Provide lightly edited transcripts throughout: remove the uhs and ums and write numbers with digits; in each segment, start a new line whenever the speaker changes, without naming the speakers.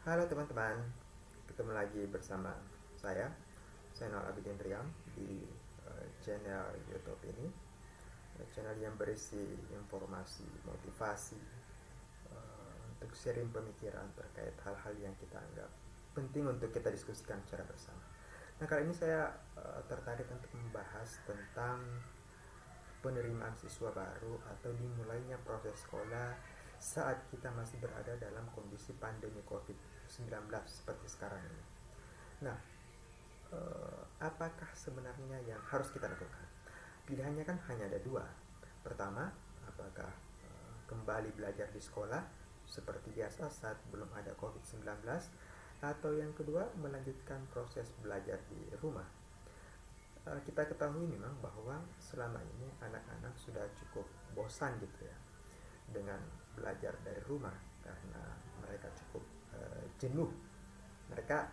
Halo teman-teman, ketemu lagi bersama saya Zainal Abidin Riam di channel YouTube ini, channel yang berisi informasi, motivasi, untuk sharing pemikiran terkait hal-hal yang kita anggap penting untuk kita diskusikan secara bersama. Nah, kali ini saya tertarik untuk membahas tentang penerimaan siswa baru atau dimulainya proses sekolah saat kita masih berada dalam kondisi pandemi COVID-19 seperti sekarang ini. Nah, apakah sebenarnya yang harus kita lakukan? Pilihannya kan hanya ada dua. Pertama, apakah kembali belajar di sekolah seperti biasa saat belum ada COVID-19, atau yang kedua, melanjutkan proses belajar di rumah. Kita ketahui memang bahwa selama ini anak-anak sudah cukup bosan gitu ya dengan belajar dari rumah karena mereka cukup jenuh. Mereka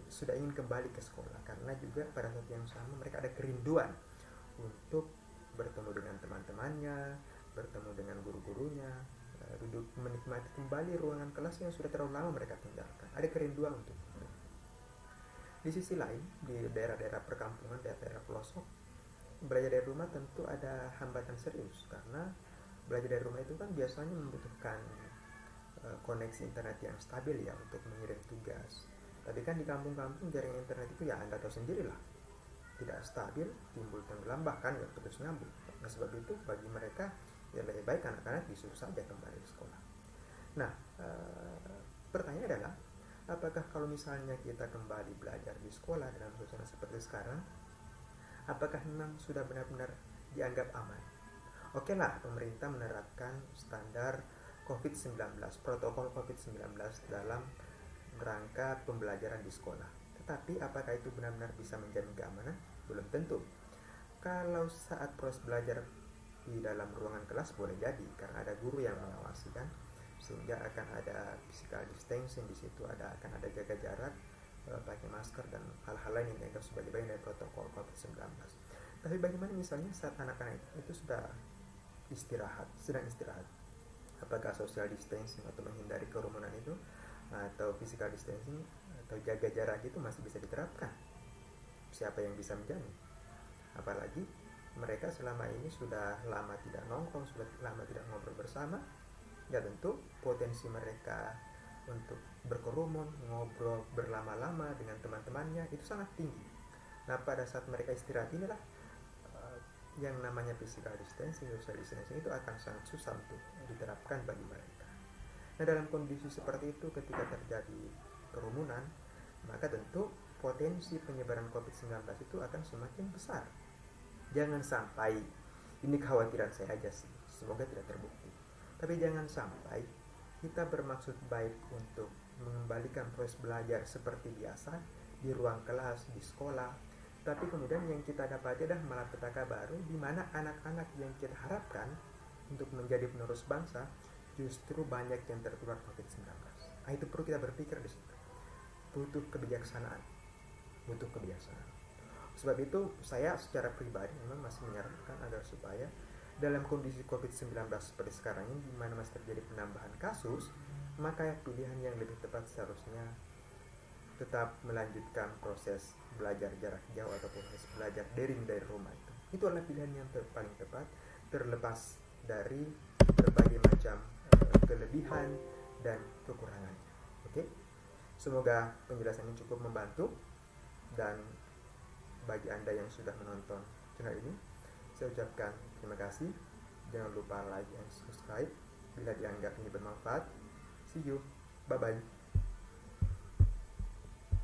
sudah ingin kembali ke sekolah karena juga pada saat yang sama mereka ada kerinduan untuk bertemu dengan teman-temannya, bertemu dengan guru-gurunya, duduk menikmati kembali ruangan kelas yang sudah terlalu lama mereka tinggalkan. Ada kerinduan untuk itu. Di sisi lain, di daerah-daerah perkampungan, daerah-daerah pelosok, belajar dari rumah tentu ada hambatan serius karena belajar dari rumah itu kan biasanya membutuhkan koneksi internet yang stabil ya untuk mengirim tugas. Tapi kan di kampung-kampung jaringan internet itu ya Anda tahu sendirilah, tidak stabil, timbul tenggelam, bahkan ya putus nyambung. Nah, sebab itu bagi mereka ya lebih baik anak-anak disuruh saja kembali ke sekolah. Nah, pertanyaan adalah, apakah kalau misalnya kita kembali belajar di sekolah dalam suasana seperti sekarang, apakah memang sudah benar-benar dianggap aman? Oke lah, pemerintah menerapkan standar COVID-19, protokol COVID-19 dalam rangka pembelajaran di sekolah. Tetapi apakah itu benar-benar bisa menjamin keamanan? Belum tentu. Kalau saat proses belajar di dalam ruangan kelas boleh jadi karena ada guru yang mengawasi kan, sehingga akan ada physical distancing di situ, akan ada jaga jarak, pakai masker dan hal-hal lain yang dianggap sebagai bagian dari protokol COVID-19. Tapi bagaimana misalnya saat anak-anak itu sedang istirahat? Apakah social distancing atau menghindari kerumunan itu atau physical distancing atau jaga jarak itu masih bisa diterapkan? Siapa yang bisa menjamin? Apalagi mereka selama ini sudah lama tidak nongkrong, sudah lama tidak ngobrol bersama. Ya tentu potensi mereka untuk berkerumun, ngobrol berlama-lama dengan teman-temannya itu sangat tinggi. Nah, pada saat mereka istirahat inilah yang namanya physical distancing, social distancing itu akan sangat susah untuk diterapkan bagi mereka. Nah, dalam kondisi seperti itu ketika terjadi kerumunan, maka tentu potensi penyebaran COVID-19 itu akan semakin besar. Jangan sampai, ini kekhawatiran saya aja sih, semoga tidak terbukti, tapi jangan sampai kita bermaksud baik untuk mengembalikan proses belajar seperti biasa di ruang kelas, di sekolah, tapi kemudian yang kita dapati adalah malapetaka baru di mana anak-anak yang kita harapkan untuk menjadi penerus bangsa justru banyak yang tertular COVID-19. Nah, itu perlu kita berpikir di situ. Butuh kebijaksanaan. Sebab itu saya secara pribadi memang masih menyarankan agar supaya dalam kondisi COVID-19 seperti sekarang ini di mana masih terjadi penambahan kasus, maka pilihan yang lebih tepat seharusnya tetap melanjutkan proses belajar jarak jauh atau proses belajar daring dari rumah itu. Itu adalah pilihan yang paling tepat, terlepas dari berbagai macam kelebihan dan kekurangannya. Oke? Semoga penjelasan ini cukup membantu, dan bagi Anda yang sudah menonton channel ini, saya ucapkan terima kasih. Jangan lupa like dan subscribe bila dianggap ini bermanfaat. See you. Bye-bye.